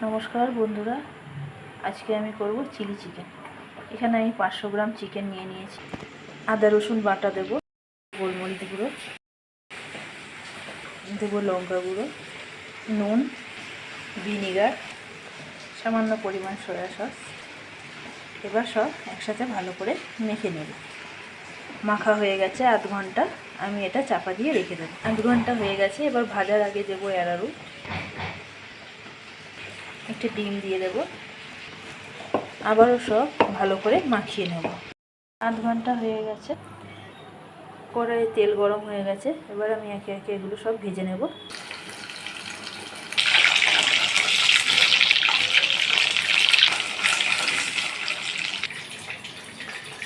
নমস্কার বন্ধুরা, আজকে আমি করব চিলি চিকেন। এখানে আমি 500 গ্রাম চিকেন নিয়ে নিয়েছি। আদা রসুন বাটা দেব, গোলমরিচ গুঁড়ো দেবো, লঙ্কা গুঁড়ো, নুন, ভিনিগার, সামান্য পরিমাণ সয়া সস। এবার সব একসাথে ভালো করে মেখে নেব। মাখা হয়ে গেছে আধ ঘন্টা, আমি এটা চাপা দিয়ে রেখে দেবো। আধ ঘন্টা হয়ে গেছে। এবার ভাজার আগে দেবো অ্যারারুট, একটু ডিম দিয়ে দেবো, আবারও সব ভালো করে মাখিয়ে নেব। আধ ঘন্টা হয়ে গেছে, কড়াইয়ে তেল গরম হয়ে গেছে। এবার আমি একে একে এগুলো সব ভেজে নেব।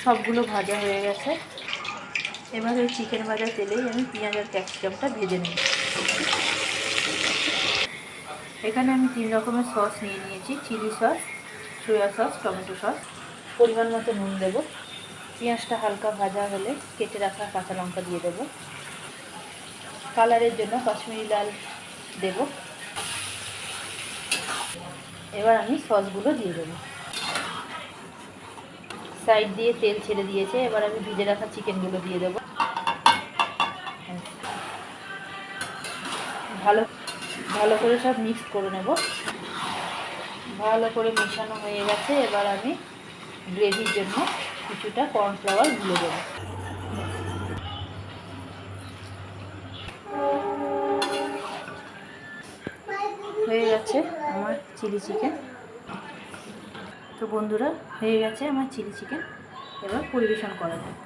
সবগুলো ভাজা হয়ে গেছে। এবার ওই চিকেন ভাজা তেলেই আমি পেঁয়াজ আর ক্যাপসিকামটা ভেজে নেব। এখানে আমি 3 রকমের সস নিয়ে নিয়েছি, chilli sauce, soya sauce, tomato sauce. পরিমাণ মতো নুন দেব। পেঁয়াজটা হালকা ভাজা হলে কেটে রাখা কাঁচা লঙ্কা দিয়ে দেব। কালারের জন্য কাশ্মীরি লাল দেব। এবার আমি সসগুলো দিয়ে দেবো। সাইড দিয়ে তেল ছেড়ে দিয়েছে। এবার আমি ভিজে রাখা চিকেনগুলো দিয়ে দেবো। ভালো করে সব মিক্স করে নেব। ভালো করে মেশানো হয়ে গেছে। এবার আমি গ্রেভির জন্য কিছুটা কর্নফ্লাওয়ার গুলে দেবো। হয়ে গেছে আমার চিলি চিকেন। তো বন্ধুরা, হয়ে গেছে আমার চিলি চিকেন। এবার পরিবেশন করা যাক।